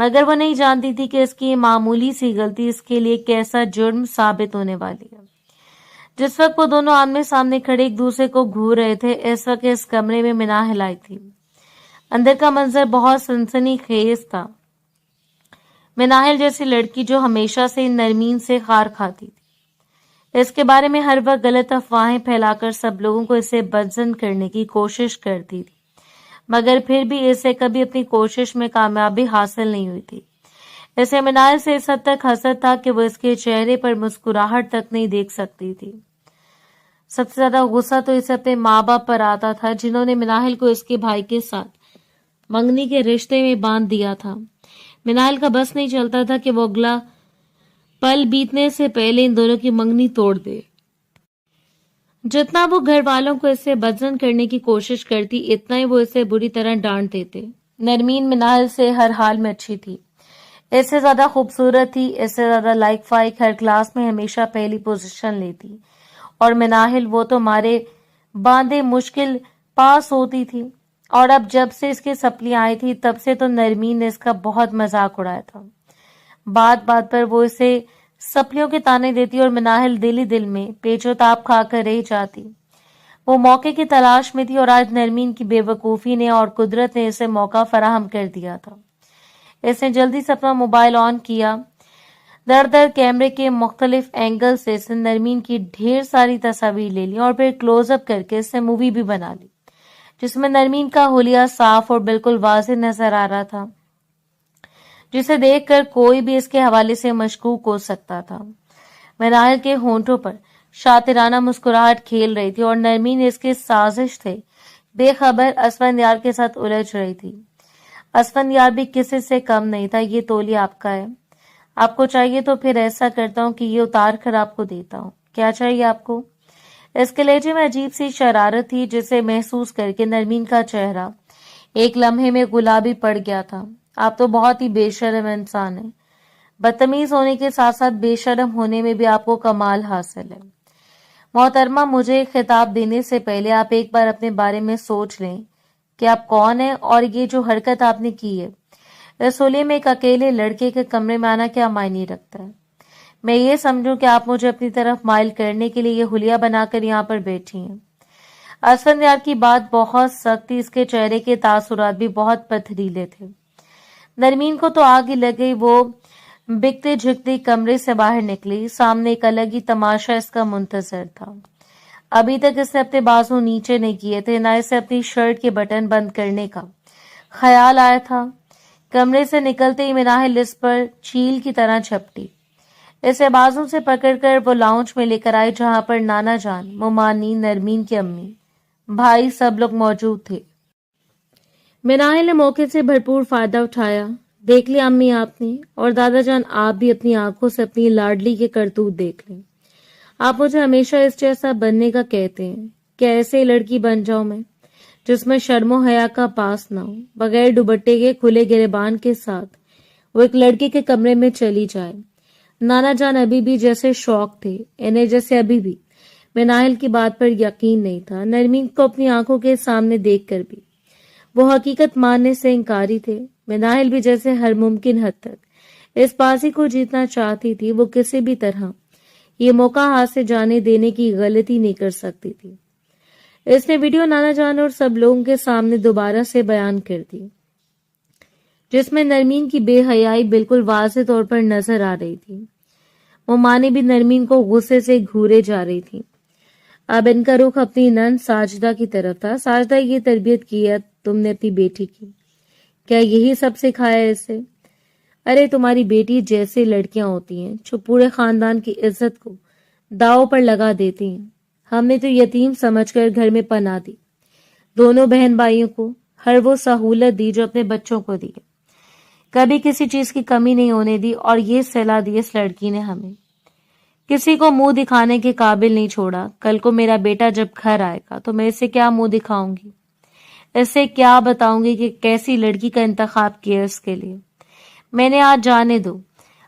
مگر وہ نہیں جانتی تھی کہ اس کی یہ معمولی سی غلطی اس کے لیے کیسا جرم ثابت ہونے والی ہے۔ جس وقت وہ دونوں آمنے سامنے کھڑے ایک دوسرے کو گھور رہے تھے، اس وقت اس کمرے میں مناہل آئی تھی۔ اندر کا منظر بہت سنسنی خیز تھا۔ مناہل جیسی لڑکی جو ہمیشہ سے نرمین سے خار کھاتی تھی، اس کے بارے میں ہر وقت غلط افواہیں پھیلا کر سب لوگوں کو اسے بدظن کرنے کی کوشش کرتی تھی، مگر پھر بھی اسے کبھی اپنی کوشش میں کامیابی حاصل نہیں ہوئی تھی۔ اسے مناہل سے اس حد تک حسد تھا کہ وہ اس کے چہرے پر مسکراہٹ تک نہیں دیکھ سکتی تھی۔ سب سے زیادہ غصہ تو اسے اپنے ماں باپ پر آتا تھا، جنہوں نے مناہل کو اس کے بھائی کے ساتھ منگنی کے رشتے میں باندھ دیا تھا۔ مناہل کا بس نہیں چلتا تھا کہ وہ اگلا پل بیتنے سے پہلے ان دونوں کی منگنی توڑ دے۔ جتنا وہ گھر والوں کو اس سے بدظن کرنے کی کوشش کرتی، اتنا ہی وہ اسے بری طرح ڈانٹ دیتے۔ نرمین مناہل سے ہر حال میں اچھی تھی، اس سے زیادہ خوبصورت تھی، اس سے زیادہ لائق فائق، ہر کلاس میں ہمیشہ پہلی پوزیشن لیتی، اور مناہل وہ تو مارے باندھے مشکل پاس ہوتی تھی۔ اور اب جب سے اس کی سپلی آئی تھی، تب سے تو نرمین نے اس کا بہت مذاق اڑایا تھا۔ بات بات پر وہ اسے سپلیوں کے تانے دیتی اور مناہل دل ہی دل میں پیچ و تاب کھا کر رہ جاتی۔ وہ موقع کی تلاش میں تھی، اور آج نرمین کی بے وقوفی نے اور قدرت نے اسے موقع فراہم کر دیا تھا۔ اس نے جلدی سے اپنا موبائل آن کیا، در در کیمرے کے مختلف اینگل سے اس نے نرمین کی ڈھیر ساری تصاویر لے لی اور پھر کلوز اپ کر کے اس نے مووی بھی بنا لی، جس میں نرمین کا حلیہ صاف اور بالکل واضح نظر آ رہا تھا، جسے دیکھ کر کوئی بھی اس کے حوالے سے مشکوک ہو سکتا تھا۔ مناہل کے ہونٹوں پر شاطرانہ مسکراہٹ کھیل رہی تھی، اور نرمین اس کے سازش سے بے خبر اسفندیار کے ساتھ الجھ رہی تھی۔ اسفندیار بھی کسی سے کم نہیں تھا۔ یہ تولیہ آپ کا ہے، آپ کو چاہیے تو پھر ایسا کرتا ہوں کہ یہ اتار کر آپ کو دیتا ہوں۔ کیا چاہیے آپ کو؟ اس کے لہجے میں عجیب سی شرارت تھی، جسے محسوس کر کے نرمین کا چہرہ ایک لمحے میں گلابی پڑ گیا تھا۔ آپ تو بہت ہی بے شرم انسان ہیں، بدتمیز ہونے کے ساتھ ساتھ بے شرم ہونے میں بھی آپ کو کمال حاصل ہے۔ محترمہ، مجھے خطاب دینے سے پہلے آپ ایک بار اپنے بارے میں سوچ لیں کہ آپ کون ہیں، اور یہ جو حرکت آپ نے کی ہے، اس حلیے میں ایک اکیلے لڑکے کے کمرے میں آنا کیا معنی رکھتا ہے؟ میں یہ سمجھوں کہ آپ مجھے اپنی طرف مائل کرنے کے لیے یہ حلیہ بنا کر یہاں پر بیٹھی ہیں۔ اسفندیار کی بات بہت سخت تھی، اس کے چہرے کے تاثرات بھی بہت پتھریلے تھے۔ نرمین کو تو آگ ہی لگ گئی۔ وہ بکتے جھکتے کمرے سے باہر نکلی، سامنے ایک الگ ہی تماشا اس کا منتظر تھا۔ ابھی تک اس نے اپنے بازو نیچے نہیں کیے تھے، نہ اسے اپنی شرٹ کے بٹن بند کرنے کا خیال آیا تھا۔ کمرے سے نکلتے ہی مناہل اس پر چیل کی طرح جھپٹی، اسے بازو سے پکڑ کر وہ لاؤنج میں لے کر آئی، جہاں پر نانا جان، ممانی، نرمین کی امی، بھائی، سب لوگ موجود تھے۔ مناہل نے موقع سے بھرپور فائدہ اٹھایا۔ دیکھ لیا امی آپ نے، اور دادا جان آپ بھی اپنی آنکھوں سے اپنی لاڈلی کے کرتوت دیکھ لیں۔ آپ مجھے ہمیشہ اس جیسا بننے کا کہتے ہیں کہ ایسے لڑکی بن جاؤں میں، جس میں شرم و حیا کا پاس نہ ہو، بغیر دوپٹے کے کھلے گریبان کے ساتھ وہ ایک لڑکے کے کمرے میں چلی جائے۔ نانا جان ابھی بھی جیسے شوق تھے، انہیں جیسے ابھی بھی مناہل کی بات پر یقین نہیں تھا۔ نرمین کو اپنی آنکھوں کے سامنے دیکھ کر بھی وہ حقیقت ماننے سے انکاری تھے۔ مناہل بھی جیسے ہر ممکن حد تک اس بازی کو جیتنا چاہتی تھی، وہ کسی بھی طرح یہ موقع ہاتھ سے جانے دینے کی غلطی نہیں کر سکتی تھی۔ اس نے ویڈیو نانا جان اور سب لوگوں کے سامنے دوبارہ سے بیان کر دی، جس میں نرمین کی بے حیائی بالکل واضح طور پر نظر آ رہی تھی۔ ممانی بھی نرمین کو غصے سے گھورے جا رہی تھی۔ اب ان کا رخ اپنی نند ساجدہ کی طرف تھا۔ ساجدہ، یہ تربیت کی ہے تم نے اپنی بیٹی کی؟ کیا یہی سب سکھایا ہے اسے؟ ارے تمہاری بیٹی جیسے لڑکیاں ہوتی ہیں جو پورے خاندان کی عزت کو داؤ پر لگا دیتی ہیں، ہم نے تو یتیم سمجھ کر گھر میں پناہ دی، دونوں بہن بھائیوں کو ہر وہ سہولت دی جو اپنے بچوں کو دی، کبھی کسی چیز کی کمی نہیں ہونے دی، اور یہ صلاح دی اس لڑکی نے ہمیں، کسی کو منہ دکھانے کے قابل نہیں چھوڑا۔ کل کو میرا بیٹا جب گھر آئے گا تو میں اسے کیا منہ دکھاؤں گی، اسے کیا بتاؤں گی کہ کیسی لڑکی کا انتخاب کیا اس کے لیے۔ میں نے آج جانے دو،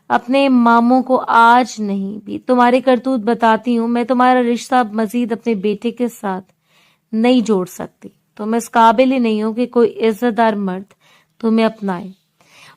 اپنے ماموں کو آج نہیں بھی تمہارے کرتوت بتاتی ہوں۔ میں تمہارا رشتہ مزید اپنے بیٹے کے ساتھ نہیں جوڑ سکتی، تم اس قابل ہی نہیں ہو کہ کوئی عزت دار مرد تمہیں اپنائے۔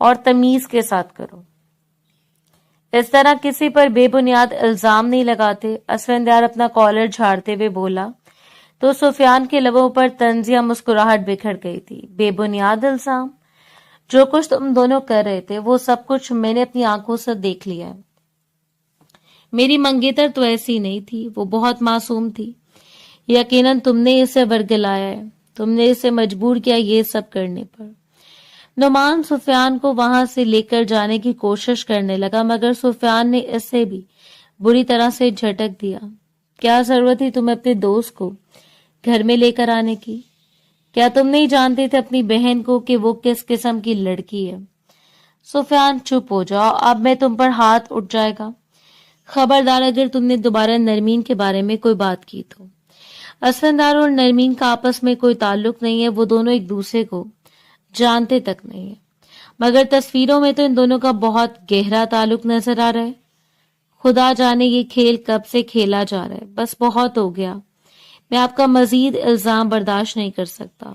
اور تمیز کے ساتھ کرو. اس طرح کسی پر بے بنیاد الزام نہیں لگاتے. اسفندیار اپنا کالر جھاڑتے ہوئے بولا تو سفیان کے لبوں پر طنزیہ مسکراہٹ بکھر گئی تھی. بے بنیاد الزام؟ جو کچھ تم دونوں کر رہے تھے وہ سب کچھ میں نے اپنی آنکھوں سے دیکھ لیا ہے. میری منگیتر تو ایسی نہیں تھی، وہ بہت معصوم تھی. یقیناً تم نے اسے ورگلایا ہے، تم نے اسے مجبور کیا یہ سب کرنے پر. نعمان سفیان کو وہاں سے لے کر جانے کی کوشش کرنے لگا مگر سفیان نے اسے بھی بری طرح سے جھٹک دیا. کیا ضرورت تھی تمہیں اپنے دوست کو گھر میں لے کر آنے کی؟ کیا تم نہیں جانتے تھے اپنی بہن کو کہ وہ کس قسم کی لڑکی ہے؟ سفیان چپ ہو جاؤ، اب میں تم پر ہاتھ اٹھ جائے گا. خبردار اگر تم نے دوبارہ نرمین کے بارے میں کوئی بات کی تو. اسفندیار اور نرمین کا آپس میں کوئی تعلق نہیں ہے، وہ دونوں ایک دوسرے کو جانتے تک نہیں ہے. مگر تصویروں میں تو ان دونوں کا بہت گہرا تعلق نظر آ رہا ہے. خدا جانے یہ کھیل کب سے کھیلا جا رہا ہے. بس بہت ہو گیا، میں آپ کا مزید الزام برداشت نہیں کر سکتا.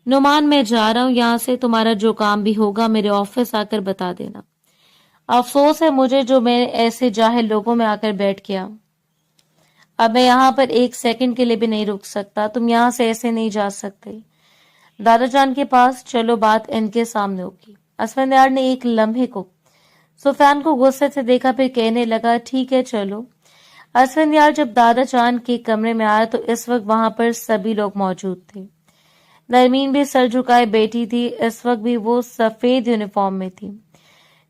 نعمان میں جا رہا ہوں یہاں سے، تمہارا جو کام بھی ہوگا میرے آفس آ کر بتا دینا. افسوس ہے مجھے جو میں ایسے جاہل لوگوں میں آ کر بیٹھ گیا. اب میں یہاں پر ایک سیکنڈ کے لیے بھی نہیں رک سکتا. تم یہاں سے ایسے نہیں جا سکتے. دادا جان کے پاس چلو، بات ان کے سامنے ہوگی. اسفندیار نے ایک لمحے کو سفیان کو غصے سے دیکھا، پھر کہنے لگا ٹھیک ہے چلو. اسفندیار جب دادا جان کے کمرے میں آیا تو اس وقت وہاں پر سبھی لوگ موجود تھے. نرمین بھی سر جھکائے بیٹھی تھی. اس وقت بھی وہ سفید یونیفارم میں تھی.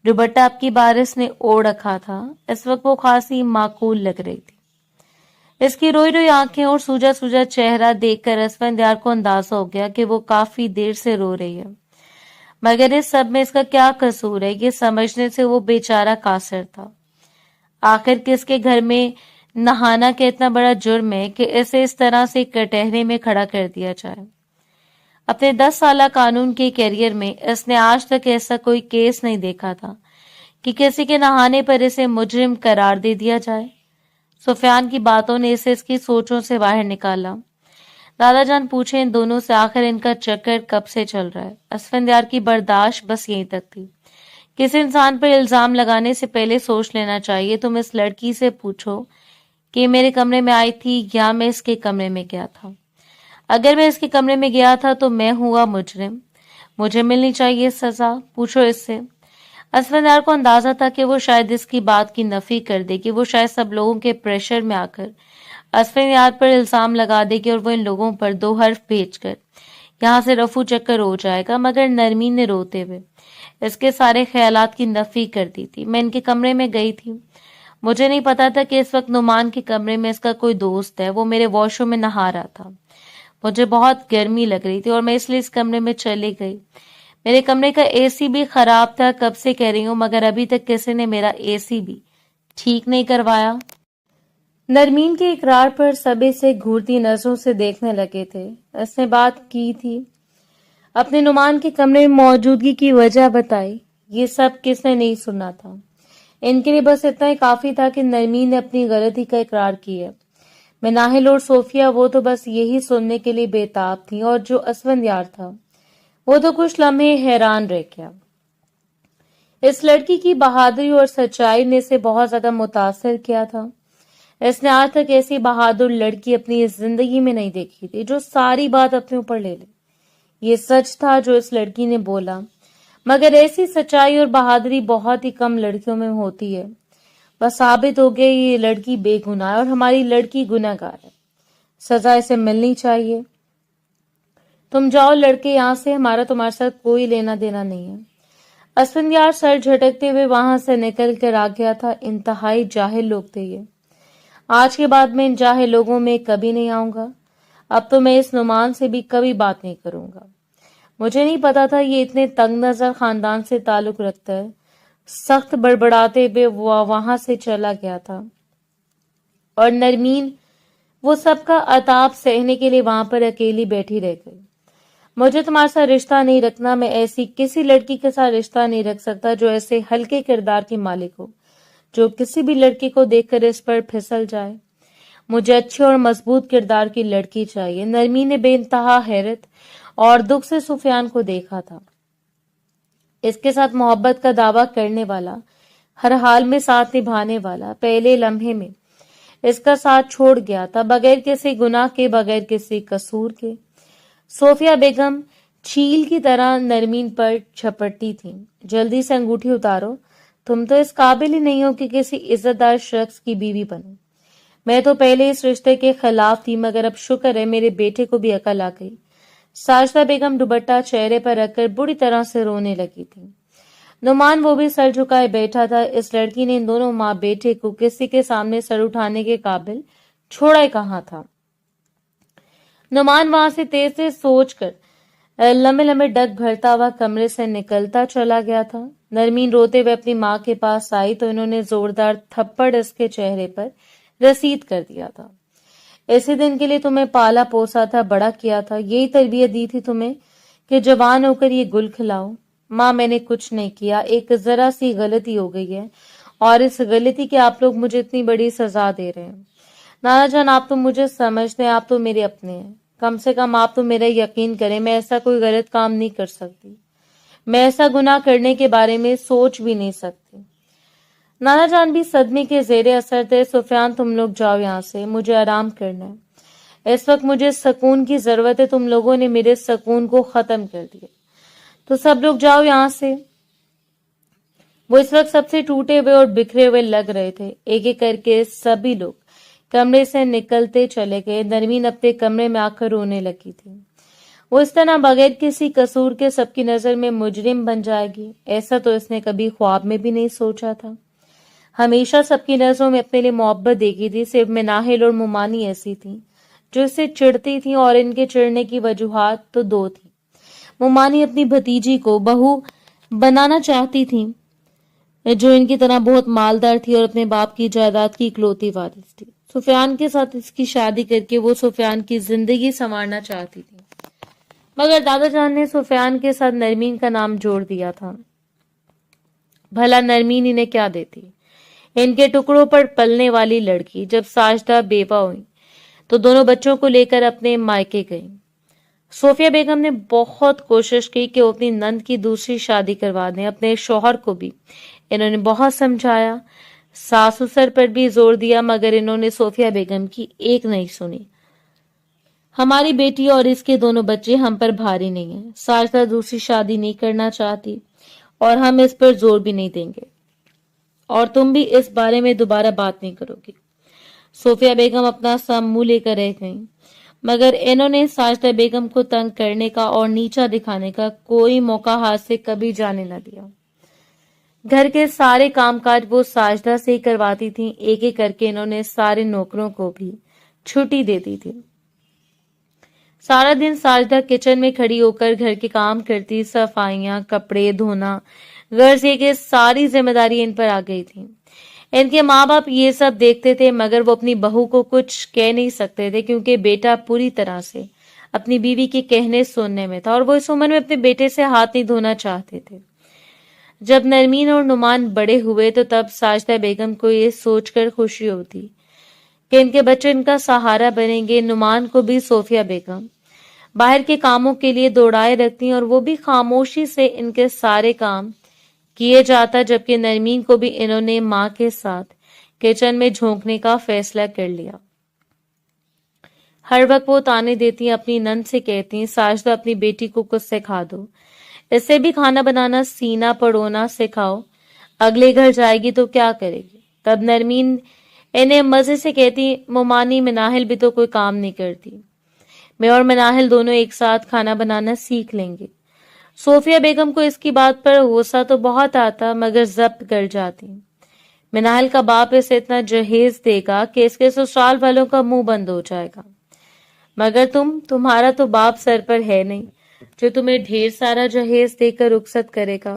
دوپٹہ آپ کی بارش نے اوڑھ رکھا تھا. اس وقت وہ خاصی معقول لگ رہی تھی. اس کی روئی روئی آنکھیں اور سوجا سوجا چہرہ دیکھ کر اسفندیار کو اندازہ ہو گیا کہ وہ کافی دیر سے رو رہی ہے. مگر اس سب میں اس کا کیا قصور ہے، یہ سمجھنے سے وہ بیچارہ قاصر تھا. آخر کس کے گھر میں نہانا کا اتنا بڑا جرم ہے کہ اسے اس طرح سے کٹہرے میں کھڑا کر دیا جائے. اپنے 10 سالہ قانون کے کیریئر میں اس نے آج تک ایسا کوئی کیس نہیں دیکھا تھا کہ کسی کے نہانے پر اسے مجرم قرار دے دیا جائے. سفیان کی باتوں نے اسے اس کی سوچوں سے باہر نکالا. دادا جان پوچھے ان دونوں سے آخر ان کا چکر کب سے چل رہا ہے. اسفندیار کی برداشت بس یہیں تک تھی. کسی انسان پر الزام لگانے سے پہلے سوچ لینا چاہیے. تم اس لڑکی سے پوچھو کہ میرے کمرے میں آئی تھی یا میں اس کے کمرے میں گیا تھا. اگر میں اس کے کمرے میں گیا تھا تو میں ہوا مجرم، مجھے ملنی چاہیے سزا. پوچھو اس سے. اسفندیار کو اندازہ تھا کہ وہ شاید اس کی بات کی نفی کر دے گی. وہ شاید سب لوگوں کے پریشر میں آ کر اسفندیار پر الزام لگا دے گی اور وہ ان لوگوں پر 2 حرف بھیج کر یہاں سے رفو چکر ہو جائے گا. مگر نرمین نے روتے ہوئے اس کے سارے خیالات کی نفی کر دی تھی. میں ان کے کمرے میں گئی تھی، مجھے نہیں پتا تھا کہ اس وقت نعمان کے کمرے میں اس کا کوئی دوست ہے. وہ میرے واش روم میں نہا رہا تھا. مجھے بہت گرمی لگ رہی تھی اور میں اس لیے اس کمرے میں چلی گئی. میرے کمرے کا اے سی بھی خراب تھا، کب سے کہہ رہی ہوں، مگر ابھی تک کسی نے میرا اے سی بھی ٹھیک نہیں کروایا. نرمین کے اقرار پر سب سے گھورتی نظروں سے دیکھنے لگے تھے. اس نے بات کی تھی، اپنے نعمان کے کمرے میں موجودگی کی وجہ بتائی. یہ سب کس نے نہیں سنا تھا. ان کے لیے بس اتنا ہی کافی تھا کہ نرمین نے اپنی غلطی کا اقرار کیا. مناہل اور صوفیہ وہ تو بس یہی سننے کے لیے بےتاب تھیں، اور جو اسفندیار تھا وہ تو کچھ لمحے حیران رہ گیا. اس لڑکی کی بہادری اور سچائی نے اسے بہت زیادہ متاثر کیا تھا. اس نے آج تک ایسی بہادر لڑکی اپنی زندگی میں نہیں دیکھی تھی جو ساری بات اپنے اوپر لے لے. یہ سچ تھا جو اس لڑکی نے بولا، مگر ایسی سچائی اور بہادری بہت ہی کم لڑکیوں میں ہوتی ہے. بس ثابت ہو گیا یہ لڑکی بے گناہ ہے اور ہماری لڑکی گناہ گار ہے. سزا اسے ملنی چاہیے. تم جاؤ لڑکے یہاں سے، ہمارا تمہارے ساتھ کوئی لینا دینا نہیں ہے. اسفندیار سر جھٹکتے ہوئے وہاں سے نکل کر آ گیا تھا. انتہائی جاہل لوگ تھے یہ. آج کے بعد میں ان جاہل لوگوں میں کبھی نہیں آؤں گا. اب تو میں اس نعمان سے بھی کبھی بات نہیں کروں گا. مجھے نہیں پتا تھا یہ اتنے تنگ نظر خاندان سے تعلق رکھتا ہے. سخت بڑبڑاتے ہوئے وہ وہاں سے چلا گیا تھا اور نرمین وہ سب کا عتاب سہنے کے لیے وہاں پر اکیلی بیٹھی رہ گئی. مجھے تمہارے ساتھ رشتہ نہیں رکھنا. میں ایسی کسی لڑکی کے ساتھ رشتہ نہیں رکھ سکتا جو ایسے ہلکے کردار کی مالک ہو، جو کسی بھی لڑکی کو دیکھ کر اس پر پھسل جائے. مجھے اچھی اور مضبوط کردار کی لڑکی چاہیے. نرمین نے بے انتہا حیرت اور دکھ سے سفیان کو دیکھا تھا. اس کے ساتھ محبت کا دعویٰ کرنے والا، ہر حال میں ساتھ نبھانے والا، پہلے لمحے میں اس کا ساتھ چھوڑ گیا تھا، بغیر کسی گناہ کے، بغیر کسی قصور کے۔ صوفیہ بیگم چھیل کی طرح نرمین پر جھپٹتی تھیں۔ جلدی سے انگوٹھی اتارو، تم تو اس قابل ہی نہیں ہو کہ کسی عزت دار شخص کی بیوی بنو۔ میں تو پہلے اس رشتے کے خلاف تھی، مگر اب شکر ہے میرے بیٹے کو بھی عقل آ گئی۔ ساجدہ بیگم دوپٹہ چہرے پر رکھ کر بری طرح سے رونے لگی تھی۔ نعمان وہ بھی سر جھکائے بیٹھا تھا۔ اس لڑکی نے ان دونوں ماں بیٹے کو کسی کے سامنے سر اٹھانے کے قابل چھوڑا ہی کہاں تھا۔ نعمان وہاں سے تیز سے سوچ کر لمبے لمبے ڈگ بھرتا ہوا کمرے سے نکلتا چلا گیا تھا۔ نرمین روتے ہوئے اپنی ماں کے پاس آئی تو انہوں نے زوردار تھپڑ اس کے چہرے پر رسید کر دیا تھا۔ اسی دن کے لیے تمہیں پالا پوسا تھا، بڑا کیا تھا، یہی تربیت دی تھی تمہیں کہ جوان ہو کر یہ گل کھلاؤ۔ ماں میں نے کچھ نہیں کیا، ایک ذرا سی غلطی ہو گئی ہے اور اس غلطی کی آپ لوگ مجھے اتنی بڑی سزا دے رہے ہیں۔ نانا جان آپ تو مجھے سمجھتے ہیں، آپ تو میرے اپنے ہیں، کم سے کم آپ تو میرا یقین کریں، میں ایسا کوئی غلط کام نہیں کر سکتی، میں ایسا گناہ کرنے کے بارے میں سوچ بھی نہیں سکتی۔ نانا جان بھی صدمے کے زیر اثر تھے۔ سفیان تم لوگ جاؤ یہاں سے، مجھے آرام کرنا ہے، اس وقت مجھے سکون کی ضرورت ہے، تم لوگوں نے میرے سکون کو ختم کر دیا، تو سب لوگ جاؤ یہاں سے۔ وہ اس وقت سب سے ٹوٹے ہوئے اور بکھرے ہوئے لگ رہے تھے۔ ایک ایک کر کے سبھی لوگ کمرے سے نکلتے چلے گئے۔ نرمین اپنے کمرے میں آ کر رونے لگی تھی۔ وہ اس طرح بغیر کسی قصور کے سب کی نظر میں مجرم بن جائے گی، ایسا تو اس نے کبھی خواب میں بھی نہیں سوچا تھا۔ ہمیشہ سب کی نظروں میں اپنے لیے محبت دیکھی تھی، صرف مناہل اور ممانی ایسی تھیں جو اس سے چڑھتی تھیں، اور ان کے چڑھنے کی وجوہات تو دو تھیں۔ ممانی اپنی بھتیجی کو بہو بنانا چاہتی تھی جو ان کی طرح بہت مالدار تھی اور اپنے باپ کی جائیداد کی اکلوتی وارث تھی۔ سفیان کے ساتھ اس کی شادی کر کے وہ سفیان کی زندگی سنوارنا چاہتی تھی، مگر دادا جان نے سفیان کے ساتھ نرمین کا نام جوڑ دیا تھا۔ بھلا نرمین انہیں کیا دیتی؟ ان کے ٹکڑوں پر پلنے والی لڑکی۔ جب ساجدہ بیوہ ہوئی تو دونوں بچوں کو لے کر اپنے مائکے گئی۔ صوفیہ بیگم نے بہت کوشش کی کہ وہ اپنی نند کی دوسری شادی کروا دیں۔ اپنے شوہر کو بھی انہوں نے بہت سمجھایا، ساس سسر پر بھی زور دیا، مگر انہوں نے صوفیہ بیگم کی ایک نہیں سنی۔ ہماری بیٹی اور اس کے دونوں بچے ہم پر بھاری نہیں ہیں، ساجدہ دوسری شادی نہیں کرنا چاہتی اور ہم اس پر زور بھی نہیں دیں گے، اور تم بھی اس بارے میں دوبارہ بات نہیں کرو گی۔ صوفیہ بیگم اپنا سا منہ لے کر رہ گئیں، مگر انہوں نے ساجدہ بیگم کو تنگ کرنے کا اور نیچا دکھانے کا کوئی موقع ہاتھ سے کبھی جانے نہ دیا۔ گھر کے سارے کام کاج وہ ساجدہ سے ہی کرواتی تھیں۔ ایک ایک کر کے انہوں نے سارے نوکروں کو بھی چھٹی دے دی تھی۔ سارا دن ساجدہ کچن میں کھڑی ہو کر گھر کے کام کرتی، صفائیاں، کپڑے دھونا، غرض یہ کہ ساری ذمہ داری ان پر آ گئی تھی۔ ان کے ماں باپ یہ سب دیکھتے تھے، مگر وہ اپنی بہو کو کچھ کہہ نہیں سکتے تھے، کیونکہ بیٹا پوری طرح سے اپنی بیوی کے کہنے سننے میں تھا، اور وہ اس عمر میں اپنے بیٹے سے ہاتھ نہیں دھونا چاہتے تھے۔ جب نرمین اور نعمان بڑے ہوئے تو تب ساجدہ بیگم کو یہ سوچ کر خوشی ہوتی کہ ان کے بچے ان کا سہارا بنیں گے۔ نعمان کو بھی صوفیہ بیگم باہر کے کاموں کے لیے دوڑائے رکھتی، اور وہ بھی خاموشی سے ان کے سارے کام کیے جاتا، جبکہ نرمین کو بھی انہوں نے ماں کے ساتھ کچن میں جھونکنے کا فیصلہ کر لیا۔ ہر وقت وہ تانے دیتی، اپنی نند سے کہتی، ساجدہ اپنی بیٹی کو کچھ سکھا دو، اس سے بھی کھانا بنانا سینا پڑونا سکھاؤ، اگلے گھر جائے گی تو کیا کرے گی۔ تب نرمین انہیں مزے سے کہتی، ممانی مناہل بھی تو کوئی کام نہیں کرتی، میں اور مناہل دونوں ایک ساتھ کھانا بنانا سیکھ لیں گے۔ صوفیہ بیگم کو اس کی بات پر غصہ تو بہت آتا، مگر ضبط کر جاتی۔ مناہل کا باپ اسے اتنا جہیز دے گا کہ اس کے سسرال والوں کا منہ بند ہو جائے گا، مگر تمہارا تو باپ سر پر ہے نہیں جو تمہیں ڈھیر سارا جہیز دے کر رخصت کرے گا۔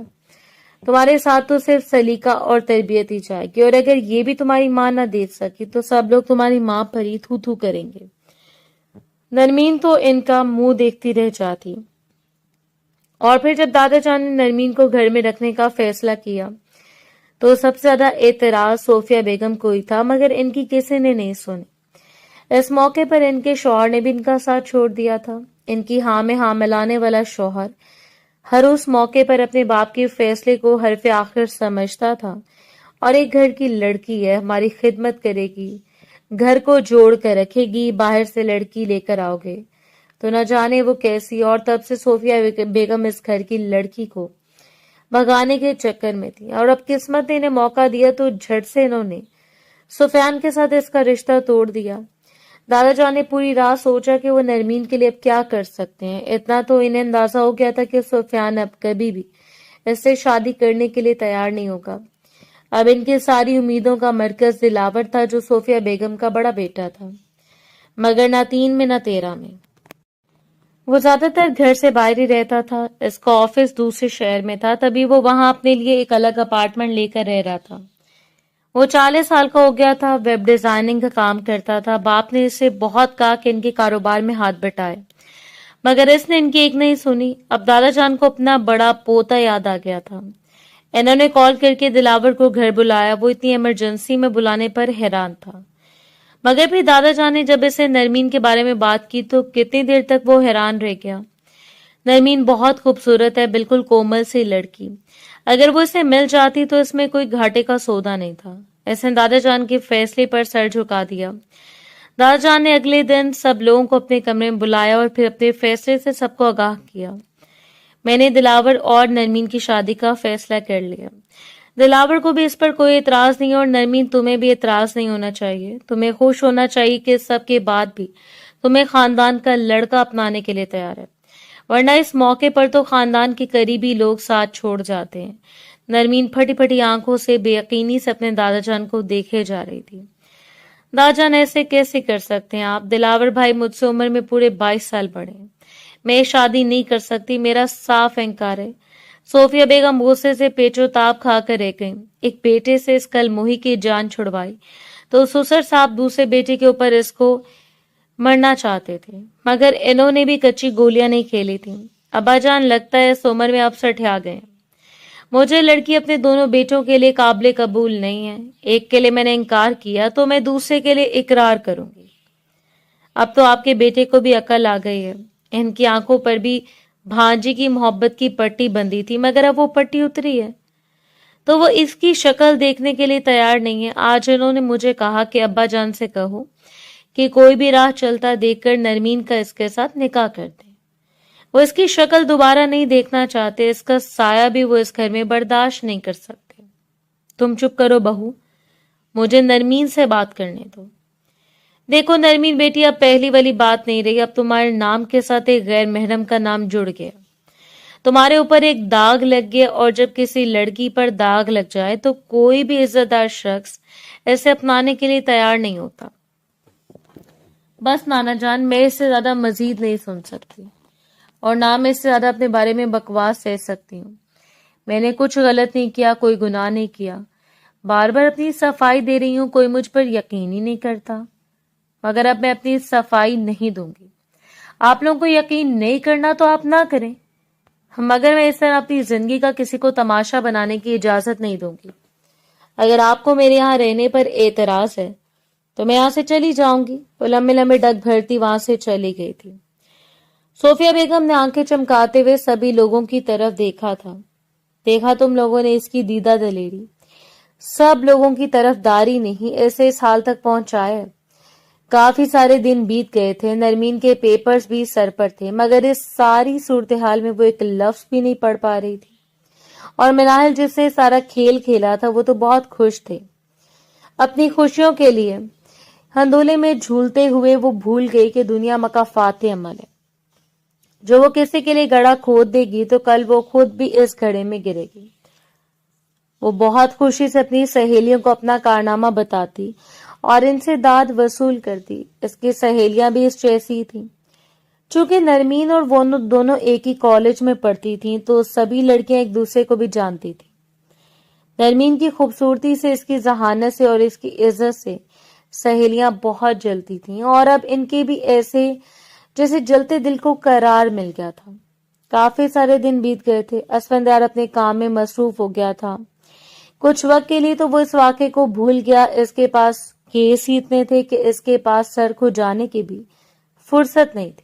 تمہارے ساتھ تو صرف سلیقہ اور تربیت ہی جائے گی، اور اگر یہ بھی تمہاری ماں نہ دیکھ سکی تو سب لوگ تمہاری ماں پر ہی تھو تھو کریں گے۔ نرمین تو ان کا منہ دیکھتی رہ جاتی۔ اور پھر جب دادا جان نے نرمین کو گھر میں رکھنے کا فیصلہ کیا تو سب سے زیادہ اعتراض صوفیہ بیگم کو ہی تھا، مگر ان کی کسی نے نہیں سنی۔ اس موقع پر ان کے شوہر نے بھی ان کا ساتھ چھوڑ دیا تھا۔ ان کی ہاں میں ہاں ملانے والا شوہر ہر اس موقع پر اپنے باپ کے فیصلے کو حرف آخر سمجھتا تھا، اور ایک گھر کی لڑکی ہے، ہماری خدمت کرے گی، گھر کو جوڑ کر رکھے گی، باہر سے لڑکی لے کر آؤ گے تو نہ جانے وہ کیسی۔ اور تب سے صوفیہ بیگم اس گھر کی لڑکی کو بھگانے کے چکر میں تھی، اور اب قسمت نے انہیں موقع دیا تو جھٹ سے انہوں نے سفیان کے ساتھ اس کا رشتہ توڑ دیا۔ دادا جان نے پوری رات سوچا کہ وہ نرمین کے لیے اب کیا کر سکتے ہیں۔ اتنا تو انہیں اندازہ ہو گیا تھا کہ سفیان اب کبھی بھی اس سے شادی کرنے کے لیے تیار نہیں ہوگا۔ اب ان کی ساری امیدوں کا مرکز دلاور تھا، جو صوفیہ بیگم کا بڑا بیٹا تھا، مگر نہ 3 میں نہ 13 میں۔ وہ زیادہ تر گھر سے باہر ہی رہتا تھا، اس کا آفس دوسرے شہر میں تھا، تبھی وہ وہاں اپنے لیے ایک الگ اپارٹمنٹ لے کر رہ رہا تھا۔ وہ 40 سال کا ہو گیا تھا، ویب ڈیزائننگ کا کام کرتا تھا۔ باپ نے اسے بہت کہا کہ ان کے کاروبار میں ہاتھ بٹائے، مگر اس نے ان کی ایک نہیں سنی۔ اب دادا جان کو اپنا بڑا پوتا یاد آ گیا تھا۔ انہوں نے کال کر کے دلاور کو گھر بلایا۔ وہ اتنی ایمرجنسی میں بلانے پر حیران تھا، مگر پھر دادا جان نے جب اسے نرمین کے بارے میں بات کی تو کتنی دیر تک وہ حیران رہ گیا۔ نرمین بہت خوبصورت ہے، بالکل کومل سی لڑکی، اگر وہ اسے مل جاتی تو اس میں کوئی گھاٹے کا سودا نہیں تھا۔ اس نے دادا جان کے فیصلے پر سر جھکا دیا۔ دادا جان نے اگلے دن سب لوگوں کو اپنے کمرے میں بلایا اور پھر اپنے فیصلے سے سب کو آگاہ کیا۔ میں نے دلاور اور نرمین کی شادی کا فیصلہ کر لیا۔ دلاور کو بھی اس پر کوئی اعتراض نہیں، اور نرمین تمہیں بھی اعتراض نہیں ہونا چاہیے۔ تمہیں خوش ہونا چاہیے کہ سب کے بعد بھی تمہیں خاندان کا لڑکا اپنانے کے لیے تیار ہے، ورنہ اس موقع پر تو خاندان کے قریبی لوگ ساتھ چھوڑ جاتے ہیں۔ نرمین پھٹی پھٹی آنکھوں سے بے یقینی سے اپنے دادا جان کو دیکھے جا رہی تھی۔ دادا جان ایسے کیسے کر سکتے ہیں آپ؟ دلاور بھائی مجھ سے عمر میں پورے 22 سال بڑے ہیں، میں شادی نہیں کر سکتی، میرا صاف انکار ہے۔ صوفیہ بیگم غصے سے پیچو تاب کھا کر رہ گئیں۔ ایک بیٹے سے اس کل موہی کی جان چھڑوائی تو سسر صاحب دوسرے بیٹے کے اوپر اس کو مرنا چاہتے تھے، مگر انہوں نے بھی کچی گولیاں نہیں کھیلی تھیں۔ ابا جان لگتا ہے اس عمر میں اب سٹھیا گئے۔ مجھے لڑکی اپنے دونوں بیٹوں کے لیے قابل قبول نہیں ہے۔ ایک کے لیے میں نے انکار کیا تو میں دوسرے کے لیے اقرار کروں گی۔ اب تو آپ کے بیٹے کو بھی عقل آ گئی ہے۔ ان کی آنکھوں پر بھی بھانجی کی محبت کی پٹی بندھی تھی، مگر اب وہ پٹی اتری ہے تو وہ اس کی شکل دیکھنے کے لیے تیار نہیں ہے۔ آج انہوں نے مجھے کہا کہ ابا جان سے کہو کہ کوئی بھی راہ چلتا دیکھ کر نرمین کا اس کے ساتھ نکاح کر دیں۔ وہ اس کی شکل دوبارہ نہیں دیکھنا چاہتے، اس کا سایہ بھی وہ اس گھر میں برداشت نہیں کر سکتے۔ تم چپ کرو بہو، مجھے نرمین سے بات کرنے دو۔ دیکھو نرمین بیٹی، اب پہلی والی بات نہیں رہی، اب تمہارے نام کے ساتھ ایک غیر محرم کا نام جڑ گیا، تمہارے اوپر ایک داغ لگ گیا، اور جب کسی لڑکی پر داغ لگ جائے تو کوئی بھی عزت دار شخص اسے اپنانے کے لیے تیار نہیں ہوتا۔ بس نانا جان، میں اس سے زیادہ مزید نہیں سن سکتی، اور نہ میں اس سے زیادہ اپنے بارے میں بکواس سہ سکتی ہوں۔ میں نے کچھ غلط نہیں کیا، کوئی گناہ نہیں کیا، بار بار اپنی صفائی دے رہی ہوں، کوئی مجھ پر یقین ہی نہیں کرتا، مگر اب میں اپنی صفائی نہیں دوں گی۔ آپ لوگوں کو یقین نہیں کرنا تو آپ نہ کریں، مگر میں اس طرح اپنی زندگی کا کسی کو تماشا بنانے کی اجازت نہیں دوں گی۔ اگر آپ کو میرے یہاں رہنے پر اعتراض ہے تو میں یہاں سے چلی جاؤں گی۔ وہ لمبے لمبے ڈگ بھرتی وہاں سے چلی گئی تھی۔ صوفیہ بیگم نے آنکھیں چمکاتے ہوئے سبھی لوگوں کی طرف دیکھا تھا۔ دیکھا تم لوگوں نے اس کی دیدہ دلیری، سب لوگوں کی طرف داری نہیں اسے اس حال تک پہنچایا۔ کافی سارے دن بیت گئے تھے، نرمین کے پیپرز بھی سر پر تھے، مگر اس ساری صورتحال میں وہ ایک لفظ بھی نہیں پڑھ پا رہی تھی، اور مناہل جس نے سارا کھیل کھیلا تھا وہ تو بہت خوش تھے۔ اپنی خوشیوں کے لیے ہندولے میں جھولتے ہوئے وہ بھول گئی کہ دنیا مکافات عمل ہے۔ جو وہ کسی کے لیے گڑھا کھود دے گی تو کل وہ خود بھی اس گڑھے میں گرے گی۔ وہ بہت خوشی سے اپنی سہیلیوں کو اپنا کارنامہ بتاتی اور ان سے داد وصول کرتی۔ اس کی سہیلیاں بھی اس جیسی تھیں۔ چونکہ نرمین اور وہ دونوں ایک ہی کالج میں پڑھتی تھیں تو سبھی لڑکیاں ایک دوسرے کو بھی جانتی تھیں۔ نرمین کی خوبصورتی سے، اس کی ذہانت سے اور اس کی عزت سے سہیلیاں بہت جلتی تھیں، اور اب ان کے بھی ایسے جیسے جلتے دل کو قرار مل گیا تھا۔ کافی سارے دن بیت گئے تھے، اسفندیار اپنے کام میں مصروف ہو گیا تھا۔ کچھ وقت کے لیے تو وہ اس واقعے کو بھول گیا، اس کے پاس کیس ہی اتنے تھے کہ اس کے پاس سر کو جانے کی بھی فرصت نہیں تھی۔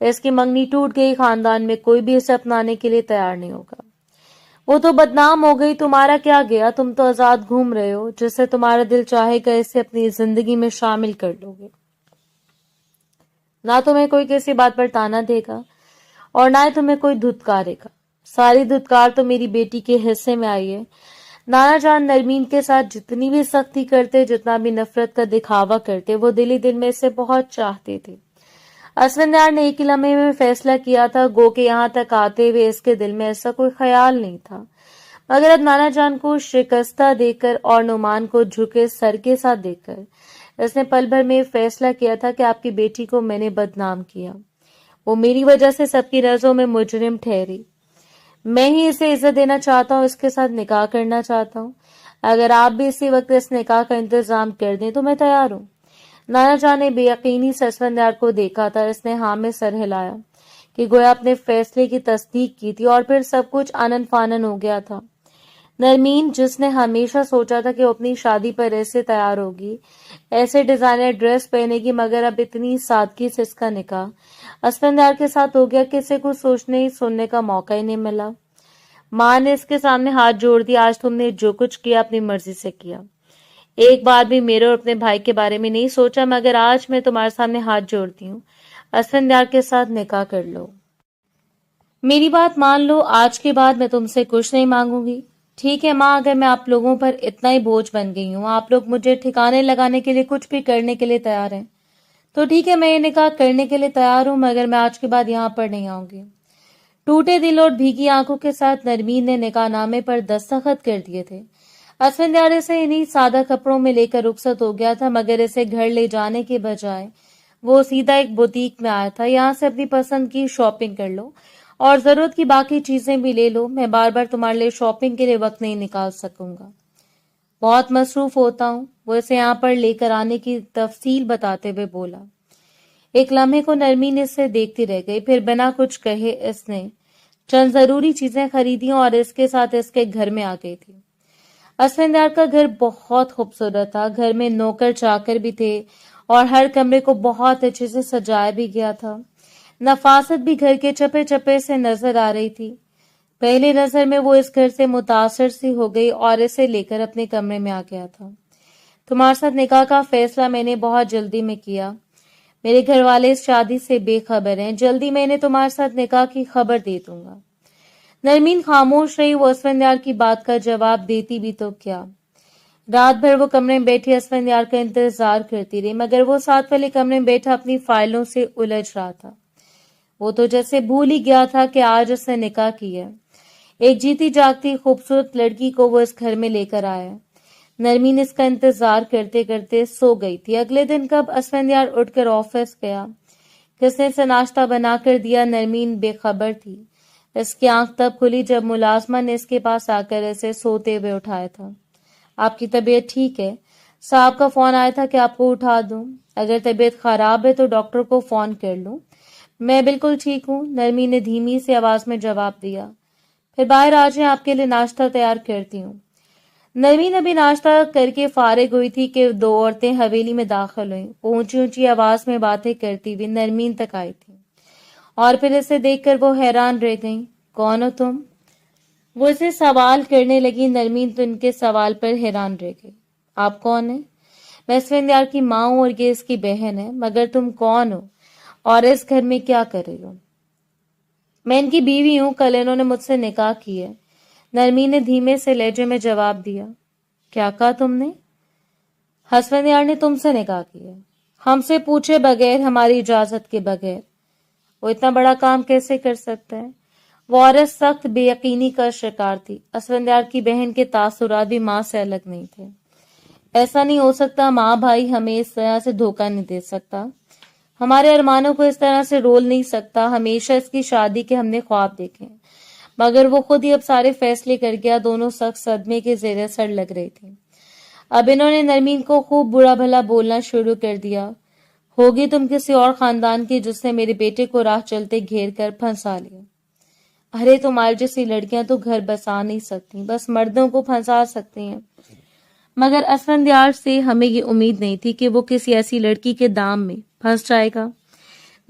اس کی منگنی ٹوٹ گئی، خاندان میں کوئی بھی اسے اپنانے کے لیے تیار نہیں ہوگا۔ وہ تو بدنام ہو گئی، تمہارا کیا گیا؟ تم تو آزاد گھوم رہے ہو، جسے تمہارا دل چاہے گا اسے اپنی زندگی میں شامل کر لو گے۔ نہ تمہیں کوئی کسی بات پر تانا دے گا اور نہ ہی تمہیں کوئی دھتکارے گا۔ ساری دھتکار تو میری بیٹی کے حصے میں آئی ہے۔ نانا جان نرمین کے ساتھ جتنی بھی سختی کرتے، جتنا بھی نفرت کا دکھاوا کرتے، وہ دل ہی دل میں اسے بہت چاہتے تھے۔ اسفندیار نے ایک ہی لمحے میں فیصلہ کیا تھا، گو کہ یہاں تک آتے ہوئے اس کے دل میں ایسا کوئی خیال نہیں تھا، مگر اب نانا جان کو شکستہ دیکھ کر اور نعمان کو جھکے سر کے ساتھ دیکھ کر اس نے پل بھر میں فیصلہ کیا تھا کہ آپ کی بیٹی کو میں نے بدنام کیا، وہ میری وجہ سے سب کی نظروں میں مجرم ٹھہری۔ میں ہی اسے عزت دینا چاہتا ہوں، اس کے ساتھ نکاح کرنا چاہتا ہوں۔ اگر آپ بھی اسی وقت اس نکاح کا انتظام کر دیں تو میں تیار ہوں۔ نانا جان نے بے یقینی سے اسفندیار کو دیکھا تھا۔ اس نے ہاں میں سر ہلایا کہ گویا اپنے فیصلے کی تصدیق کی تھی، اور پھر سب کچھ آنن فانن ہو گیا تھا۔ نرمین، جس نے ہمیشہ سوچا تھا کہ وہ اپنی شادی پر ایسے تیار ہوگی، ایسے ڈیزائنر ڈریس پہنے گی، مگر اب اتنی سادگی سے اس کا نکاح اسفندیار کے ساتھ ہو گیا کہ اسے کچھ سوچنے سننے کا موقع ہی نہیں ملا۔ ماں نے اس کے سامنے ہاتھ جوڑ دیا، آج تم نے جو کچھ کیا اپنی مرضی سے کیا، ایک بار بھی میرے اور اپنے بھائی کے بارے میں نہیں سوچا، مگر آج میں تمہارے سامنے ہاتھ جوڑتی ہوں، اسفندیار کے ساتھ نکاح کر لو۔ میری بات مان لو، آج کے بعد میں تم سے کچھ نہیں مانگوں گی۔ ٹھیک ہے ماں، اگر میں آپ لوگوں پر اتنا ہی بوجھ بن گئی ہوں، آپ لوگ مجھے ٹھکانے لگانے کے لیے کچھ بھی کرنے کے لیے تیار ہیں، تو ٹھیک ہے، میں یہ نکاح کرنے کے لیے تیار ہوں، مگر میں آج کے بعد یہاں پر نہیں آؤں گی۔ ٹوٹے دل اور بھیگی آنکھوں کے ساتھ نرمین نے نکاح نامے پر دستخط کر دیے تھے۔ اسفندیار اسے انہی سادہ کپڑوں میں لے کر رخصت ہو گیا تھا، مگر اسے گھر لے جانے کے بجائے وہ سیدھا ایک بوتیک میں آیا تھا۔ یہاں سے اپنی پسند کی شاپنگ کر لو اور ضرورت کی باقی چیزیں بھی لے لو، میں بار بار تمہارے لیے شاپنگ کے لیے وقت نہیں نکال سکوں گا، بہت مصروف ہوتا ہوں۔ وہ اسے یہاں پر لے کر آنے کی تفصیل بتاتے ہوئے بولا۔ ایک لمحے کو نرمین اس سے دیکھتی رہ گئی، پھر بنا کچھ کہے اس نے چند ضروری چیزیں خریدیں اور اس کے ساتھ اس کے گھر میں آ گئی تھی۔ اسفندیار کا گھر بہت خوبصورت تھا، گھر میں نوکر چاکر بھی تھے اور ہر کمرے کو بہت اچھے سے سجایا بھی گیا تھا۔ نفاست بھی گھر کے چپے چپے سے نظر آ رہی تھی۔ پہلی نظر میں وہ اس گھر سے متاثر سی ہو گئی اور اسے لے کر اپنے کمرے میں آ گیا تھا۔ تمہارے ساتھ نکاح کا فیصلہ میں نے بہت جلدی میں کیا، میرے گھر والے اس شادی سے بے خبر ہیں، جلدی میں نے تمہارے ساتھ نکاح کی خبر دے دوں گا۔ نرمین خاموش رہی، وہ اسفندیار کی بات کا جواب دیتی بھی تو کیا۔ رات بھر وہ کمرے میں بیٹھی اسفندیار کا انتظار کرتی رہی، مگر وہ ساتھ والے کمرے میں بیٹھا اپنی فائلوں سے الجھ رہا تھا۔ وہ تو جیسے بھول ہی گیا تھا کہ آج اس نے نکاح کی ہے، ایک جیتی جاگتی خوبصورت لڑکی کو وہ اس گھر میں لے کر آیا۔ نرمین اس کا انتظار کرتے کرتے سو گئی تھی۔ اگلے دن کب اسفندیار اٹھ کر آفس گیا، کس نے اسے ناشتہ بنا کر دیا، نرمین بے خبر تھی۔ اس کی آنکھ تب کھلی جب ملازمہ نے اس کے پاس آ کر اسے سوتے ہوئے اٹھایا تھا۔ آپ کی طبیعت ٹھیک ہے؟ صاحب کا فون آیا تھا کہ آپ کو اٹھا دوں، اگر طبیعت خراب ہے تو ڈاکٹر کو فون کر لوں۔ میں بالکل ٹھیک ہوں، نرمین نے دھیمی سی آواز میں جواب دیا۔ پھر باہر آ جائیں، آپ کے لیے ناشتہ تیار کرتی ہوں۔ نرمین ابھی ناشتہ کر کے فارغ ہوئی تھی کہ دو عورتیں حویلی میں داخل ہوئیں، اونچی اونچی آواز میں باتیں کرتی ہوئی نرمین تک آئی تھی اور پھر اسے دیکھ کر وہ حیران رہ گئیں۔ کون ہو تم؟ وہ اسے سوال کرنے لگی، نرمین تو ان کے سوال پر حیران رہ گئی۔ آپ کون ہیں؟ میں اسفندیار کی ماں ہوں اور یہ اس کی بہن ہے، مگر تم کون ہو اور اس گھر میں کیا کر رہی ہو؟ میں ان کی بیوی ہوں، کل انہوں نے مجھ سے نکاح کی ہے، نرمین نے دھیمے سے لہجے میں جواب دیا۔ کیا کہا تم نے؟ اسفندیار نے تم سے نکاح کیا، ہم سے پوچھے بغیر، ہماری اجازت کے بغیر؟ وہ اتنا بڑا کام کیسے کر سکتا ہے؟ وہ عورت سخت بے یقینی کا شکار تھی۔ اسفندیار کی بہن کے تاثرات بھی ماں سے الگ نہیں تھے۔ ایسا نہیں ہو سکتا، ماں بھائی ہمیں اس طرح سے دھوکہ نہیں دے سکتا، ہمارے ارمانوں کو اس طرح سے رول نہیں سکتا، ہمیشہ اس کی شادی کے ہم نے خواب دیکھے، مگر وہ خود ہی اب سارے فیصلے کر گیا۔ دونوں سخت صدمے کے زیر سر لگ رہے تھے۔ اب انہوں نے نرمین کو خوب برا بھلا بولنا شروع کر دیا۔ ہوگی تم کسی اور خاندان کی جس نے میرے بیٹے کو راہ چلتے گھیر کر پھنسا لیا۔ ارے تمہاری جیسی لڑکیاں تو گھر بسا نہیں سکتی، بس مردوں کو پھنسا سکتی ہیں، مگر اسفندیار سے ہمیں یہ امید نہیں تھی کہ وہ کسی ایسی لڑکی کے دام میں پھنس جائے گا۔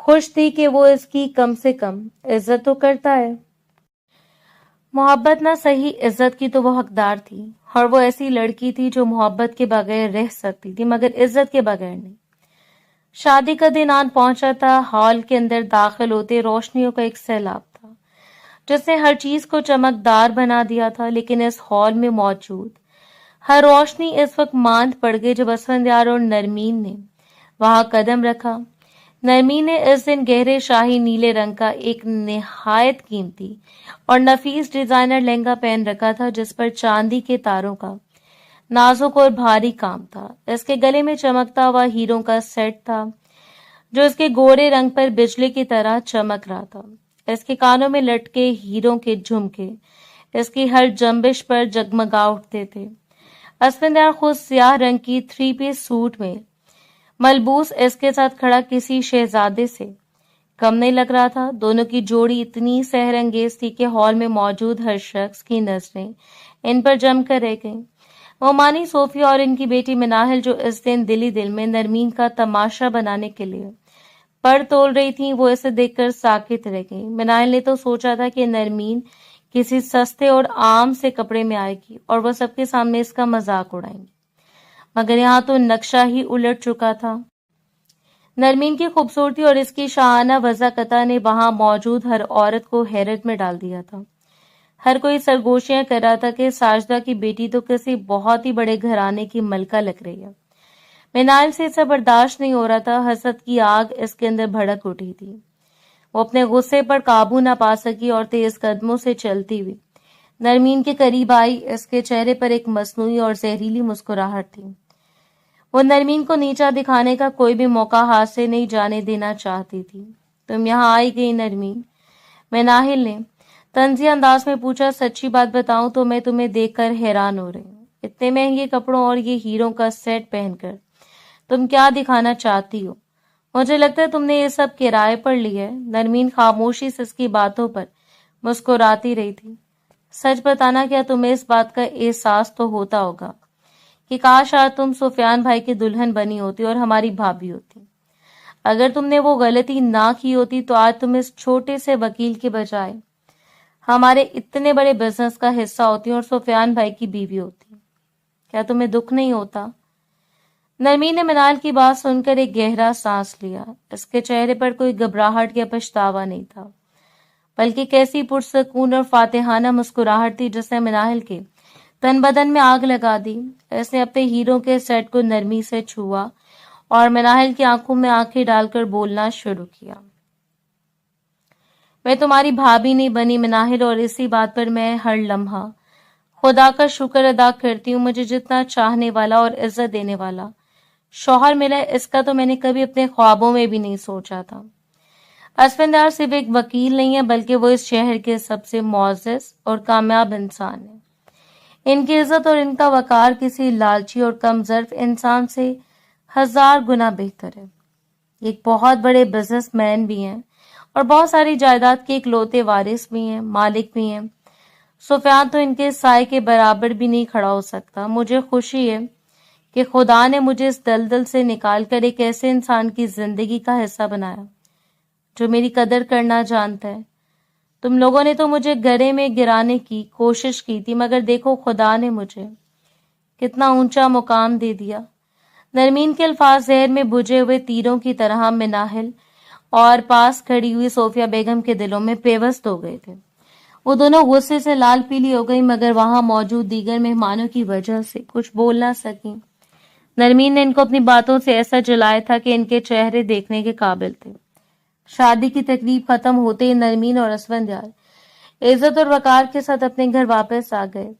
خوش تھی کہ وہ اس کی کم سے کم عزت تو کرتا ہے۔ محبت نہ صحیح، عزت کی تو وہ حقدار تھی، اور وہ ایسی لڑکی تھی جو محبت کے بغیر رہ سکتی تھی مگر عزت کے بغیر نہیں۔ شادی کا دن آن پہنچا تھا۔ ہال کے اندر داخل ہوتے روشنیوں کا ایک سیلاب تھا جس نے ہر چیز کو چمکدار بنا دیا تھا، لیکن اس ہال میں موجود ہر روشنی اس وقت ماند پڑ گئی جب اسفندیار اور نرمین نے وہاں قدم رکھا۔ نرمین نے اس دن گہرے شاہی نیلے رنگ کا ایک نہایت قیمتی اور نفیس ڈیزائنر لہنگا پہن رکھا تھا جس پر چاندی کے تاروں کا نازک اور بھاری کام تھا۔ اس کے گلے میں چمکتا ہوا ہیروں کا سیٹ تھا جو اس کے گورے رنگ پر بجلی کی طرح چمک رہا تھا۔ اس کے کانوں میں لٹکے ہیروں کے جھمکے اس کی ہر جنبش پر جگمگا اٹھتے تھے۔ اسفندیار خود سیاہ رنگ کی 3 پیس سوٹ میں ملبوس اس کے ساتھ کھڑا کسی شہزادے سے کم نہیں لگ رہا تھا۔ دونوں کی جوڑی اتنی سحر انگیز تھی کہ ہال میں موجود ہر شخص کی نظریں ان پر جم کر رہ گئیں۔ مومانی صوفیہ اور ان کی بیٹی مناہل جو اس دن دلی دل میں نرمین کا تماشا بنانے کے لیے پر تول رہی تھیں، وہ اسے دیکھ کر ساکت رہ گئی۔ مناہل نے تو سوچا تھا کہ نرمین کسی سستے اور عام سے کپڑے میں آئے گی اور وہ سب کے سامنے اس کا مذاق اڑائیں گی، مگر یہاں تو نقشہ ہی الٹ چکا تھا۔ نرمین کی خوبصورتی اور اس کی شاہانہ وضاحت نے وہاں موجود ہر عورت کو حیرت میں ڈال دیا تھا۔ ہر کوئی سرگوشیاں کر رہا تھا کہ ساجدہ کی بیٹی تو کسی بہت ہی بڑے گھرانے کی ملکہ لگ رہی ہے۔ منال سے اسے برداشت نہیں ہو رہا تھا۔ حسد کی آگ اس کے اندر بھڑک اٹھی تھی۔ وہ اپنے غصے پر قابو نہ پا سکی اور تیز قدموں سے چلتی ہوئی نرمین کے قریب آئی۔ اس کے چہرے پر ایک مصنوعی اور زہریلی مسکراہٹ تھی۔ وہ نرمین کو نیچا دکھانے کا کوئی بھی موقع ہاتھ سے نہیں جانے دینا چاہتی تھی۔ تم یہاں آئی گئی نرمین؟ مناہل نے طنزی انداز میں پوچھا۔ سچی بات بتاؤں تو میں تمہیں دیکھ کر حیران ہو رہی ہوں۔ اتنے مہنگے کپڑوں اور یہ ہیروں کا سیٹ پہن کر تم کیا دکھانا چاہتی ہو؟ مجھے لگتا ہے تم نے یہ سب کرائے پر لی ہے۔ نرمین خاموشی سے اس کی باتوں پر مسکراتی رہی تھی۔ سچ بتانا، کیا تمہیں اس بات کا احساس تو ہوتا ہوگا کہ کاش آج تم سفیان بھائی کی دلہن بنی ہوتی اور ہماری بھابھی ہوتی؟ اگر تم نے وہ غلطی نہ کی ہوتی تو آج تم اس چھوٹے سے وکیل کے بجائے ہمارے اتنے بڑے بزنس کا حصہ ہوتی اور سفیان بھائی کی بیوی ہوتی۔ کیا تمہیں دکھ نہیں ہوتا؟ نرمین نے منال کی بات سن کر ایک گہرا سانس لیا۔ اس کے چہرے پر کوئی گھبراہٹ یا پچھتاوا نہیں تھا، بلکہ کیسی پرسکون اور فاتحانہ مسکراہٹ تھی جس نے منال کے تن بدن میں آگ لگا دی۔ اس نے اپنے ہیروں کے سیٹ کو نرمی سے چھوا اور مناہل کی آنکھوں میں آنکھیں ڈال کر بولنا شروع کیا۔ میں تمہاری بھابھی نہیں بنی مناہل، اور اسی بات پر میں ہر لمحہ خدا کا شکر ادا کرتی ہوں۔ مجھے جتنا چاہنے والا اور عزت دینے والا شوہر ملا ہے، اس کا تو میں نے کبھی اپنے خوابوں میں بھی نہیں سوچا تھا۔ اسفندیار صرف ایک وکیل نہیں ہے بلکہ وہ اس شہر کے سب سے معزز اور کامیاب انسان ہے۔ ان کی عزت اور ان کا وقار کسی لالچی اور کم ظرف انسان سے 1000 گنا بہتر ہے۔ ایک بہت بڑے بزنس مین بھی ہیں اور بہت ساری جائیداد کے اکلوتے وارث بھی ہیں، مالک بھی ہیں۔ سفیان تو ان کے سائے کے برابر بھی نہیں کھڑا ہو سکتا۔ مجھے خوشی ہے کہ خدا نے مجھے اس دلدل سے نکال کر ایک ایسے انسان کی زندگی کا حصہ بنایا جو میری قدر کرنا جانتا ہے۔ تم لوگوں نے تو مجھے گرے میں گرانے کی کوشش کی تھی، مگر دیکھو خدا نے مجھے کتنا اونچا مقام دے دیا۔ نرمین کے الفاظ زہر میں بجھے ہوئے تیروں کی طرح مناہل اور پاس کھڑی ہوئی صوفیہ بیگم کے دلوں میں پیوست ہو گئے تھے۔ وہ دونوں غصے سے لال پیلی ہو گئی مگر وہاں موجود دیگر مہمانوں کی وجہ سے کچھ بول نہ سکیں۔ نرمین نے ان کو اپنی باتوں سے ایسا جلایا تھا کہ ان کے چہرے دیکھنے کے قابل تھے۔ شادی کی تقریب ختم ہوتے ہی نرمین اور اسفندیار عزت اور وقار کے ساتھ اپنے گھر واپس آ گئے۔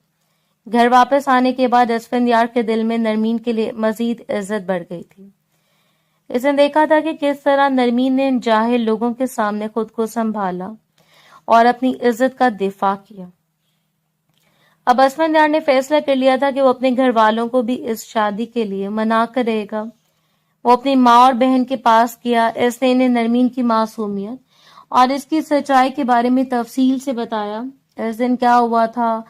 گھر واپس آنے کے بعد اسفندیار کے دل میں نرمین کے لیے مزید عزت بڑھ گئی تھی۔ اس نے دیکھا تھا کہ کس طرح نرمین نے ان جاہل لوگوں کے سامنے خود کو سنبھالا اور اپنی عزت کا دفاع کیا۔ اب اسفندیار نے فیصلہ کر لیا تھا کہ وہ اپنے گھر والوں کو بھی اس شادی کے لیے منا کر رہے گا۔ وہ اپنی ماں اور بہن کے پاس گیا۔ اس نے انہیں نرمین کی معصومیت اور اس کی سچائی کے بارے میں تفصیل سے بتایا۔ اس دن کیا ہوا تھا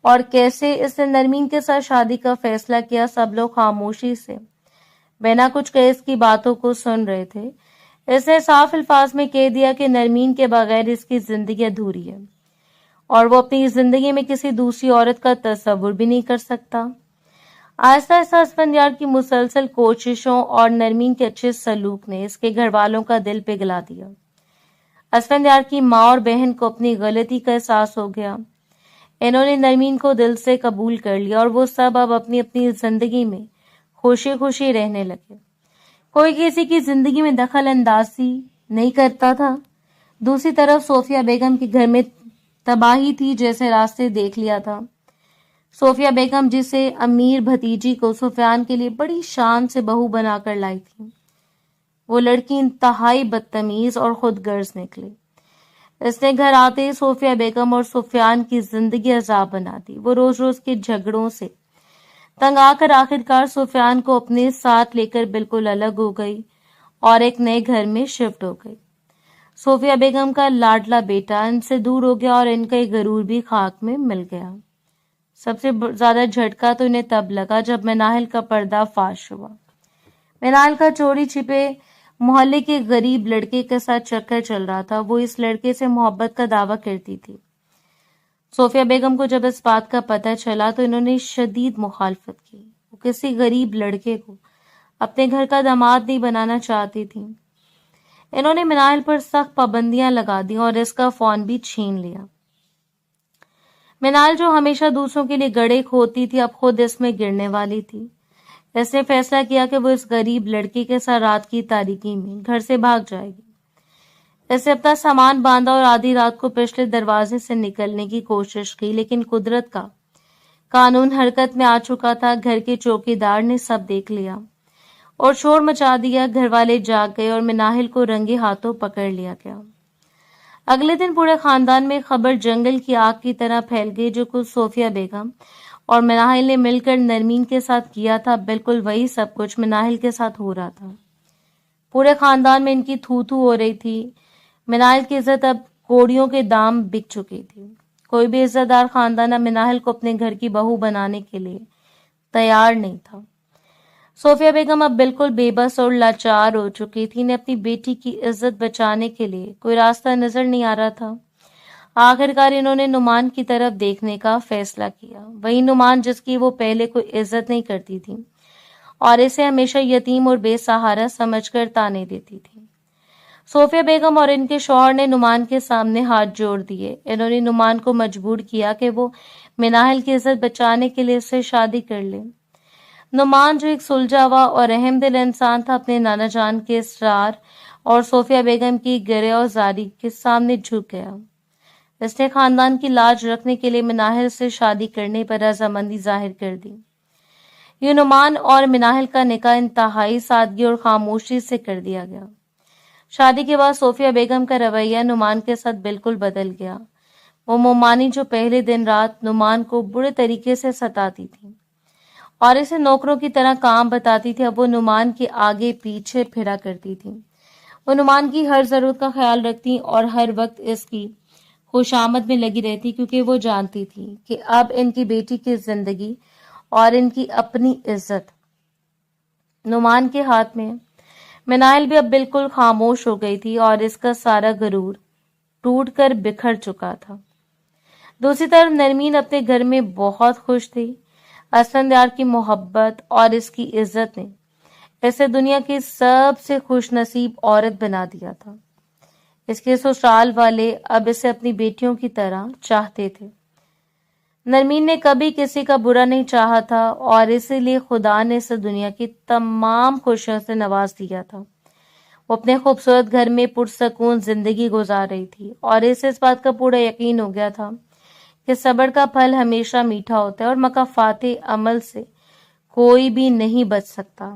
اور کیسے اس نے نرمین کے ساتھ شادی کا فیصلہ کیا۔ سب لوگ خاموشی سے بنا کچھ کہے اس کی باتوں کو سن رہے تھے۔ اس نے صاف الفاظ میں کہہ دیا کہ نرمین کے بغیر اس کی زندگی ادھوری ہے اور وہ اپنی زندگی میں کسی دوسری عورت کا تصور بھی نہیں کر سکتا۔ آہستہ آہستہ اسفندیار کی مسلسل کوششوں اور نرمین کے اچھے سلوک نے اس کے گھر والوں کا دل پگھلا دیا۔ اسفندیار کی ماں اور بہن کو اپنی غلطی کا احساس ہو گیا۔ انہوں نے نرمین کو دل سے قبول کر لیا اور وہ سب اب اپنی اپنی زندگی میں خوشی خوشی رہنے لگے۔ کوئی کسی کی زندگی میں دخل اندازی نہیں کرتا تھا۔ دوسری طرف صوفیہ بیگم کے گھر میں تباہی تھی جیسے راستے دیکھ لیا تھا۔ صوفیہ بیگم جسے امیر بھتیجی کو سفیان کے لیے بڑی شان سے بہو بنا کر لائی تھی، وہ لڑکی انتہائی بدتمیز اور خود غرض نکلی۔ اس نے گھر آتے ہی صوفیہ بیگم اور سفیان کی زندگی عذاب بنا دی۔ وہ روز روز کے جھگڑوں سے تنگ آ کر آخرکار سفیان کو اپنے ساتھ لے کر بالکل الگ ہو گئی اور ایک نئے گھر میں شفٹ ہو گئی۔ صوفیہ بیگم کا لاڈلا بیٹا ان سے دور ہو گیا اور ان کا ایک غرور بھی خاک میں مل گیا۔ سب سے زیادہ جھٹکا تو انہیں تب لگا جب مناہل کا پردہ فاش ہوا۔ مناہل کا چوری چھپے محلے کے غریب لڑکے کے ساتھ چکر چل رہا تھا۔ وہ اس لڑکے سے محبت کا دعویٰ کرتی تھی۔ صوفیہ بیگم کو جب اس بات کا پتہ چلا تو انہوں نے شدید مخالفت کی۔ وہ کسی غریب لڑکے کو اپنے گھر کا داماد نہیں بنانا چاہتی تھی۔ انہوں نے مناہل پر سخت پابندیاں لگا دی اور اس کا فون بھی چھین لیا۔ مناہل جو ہمیشہ دوسروں کے لیے گڑھے کھودتی تھی اب خود اس میں گرنے والی تھی۔ اس نے فیصلہ کیا کہ وہ اس غریب لڑکی کے ساتھ رات کی تاریکی میں گھر سے بھاگ جائے گی۔ اس نے اپنا سامان باندھا اور آدھی رات کو پچھلے دروازے سے نکلنے کی کوشش کی، لیکن قدرت کا قانون حرکت میں آ چکا تھا۔ گھر کے چوکیدار نے سب دیکھ لیا اور شور مچا دیا۔ گھر والے جاگ گئے اور مناہل کو رنگے ہاتھوں پکڑ لیا گیا۔ اگلے دن پورے خاندان میں خبر جنگل کی آگ کی طرح پھیل گئی۔ جو کچھ صوفیہ بیگم اور مناہل نے مل کر نرمین کے ساتھ کیا تھا، بالکل وہی سب کچھ مناہل کے ساتھ ہو رہا تھا۔ پورے خاندان میں ان کی تھو تھو ہو رہی تھی۔ مناہل کی عزت اب کوڑیوں کے دام بک چکی تھی۔ کوئی بھی عزت دار خاندان اب مناہل کو اپنے گھر کی بہو بنانے کے لیے تیار نہیں تھا۔ صوفیہ بیگم اب بالکل بے بس اور لاچار ہو چکی تھی۔ انہیں اپنی بیٹی کی عزت بچانے کے لیے کوئی راستہ نظر نہیں آ رہا تھا۔ آخرکار انہوں نے نعمان کی طرف دیکھنے کا فیصلہ کیا، وہی نعمان جس کی وہ پہلے کوئی عزت نہیں کرتی تھی اور اسے ہمیشہ یتیم اور بے سہارا سمجھ کر تانے دیتی تھی۔ صوفیہ بیگم اور ان کے شوہر نے نعمان کے سامنے ہاتھ جوڑ دیے۔ انہوں نے نعمان کو مجبور کیا کہ وہ مناہل کی عزت بچانے کے لیے اس سے شادی کر لے۔ نعمان جو ایک سلجھا ہوا اور رحم دل انسان تھا، اپنے نانا جان کے اصرار اور صوفیہ بیگم کی گرہ اور زاری کے سامنے جھک گیا۔ اس نے خاندان کی لاج رکھنے کے لیے مناہل سے شادی کرنے پر رضامندی ظاہر کر دی۔ یہ نعمان اور مناہل کا نکاح انتہائی سادگی اور خاموشی سے کر دیا گیا۔ شادی کے بعد صوفیہ بیگم کا رویہ نعمان کے ساتھ بالکل بدل گیا۔ وہ مومانی جو پہلے دن رات نعمان کو برے طریقے سے ستاتی تھی اور اسے نوکروں کی طرح کام بتاتی تھی، اب وہ نعمان کے آگے پیچھے پھرا کرتی تھی۔ وہ نعمان کی ہر ضرورت کا خیال رکھتی اور ہر وقت اس کی خوشامد میں لگی رہتی، کیونکہ وہ جانتی تھی کہ اب ان کی بیٹی کی زندگی اور ان کی اپنی عزت نعمان کے ہاتھ میں۔ مناہل بھی اب بالکل خاموش ہو گئی تھی اور اس کا سارا غرور ٹوٹ کر بکھر چکا تھا۔ دوسری طرف نرمین اپنے گھر میں بہت خوش تھی۔ اسفندیار کی محبت اور اس کی عزت نے اسے دنیا کی سب سے خوش نصیب عورت بنا دیا تھا۔ اس کے سسرال والے اب اسے اپنی بیٹیوں کی طرح چاہتے تھے۔ نرمین نے کبھی کسی کا برا نہیں چاہا تھا اور اسی لیے خدا نے اسے دنیا کی تمام خوشیوں سے نواز دیا تھا۔ وہ اپنے خوبصورت گھر میں پرسکون زندگی گزار رہی تھی اور اسے اس بات کا پورا یقین ہو گیا تھا کہ صبر کا پھل ہمیشہ میٹھا ہوتا ہے اور مکافات عمل سے کوئی بھی نہیں بچ سکتا۔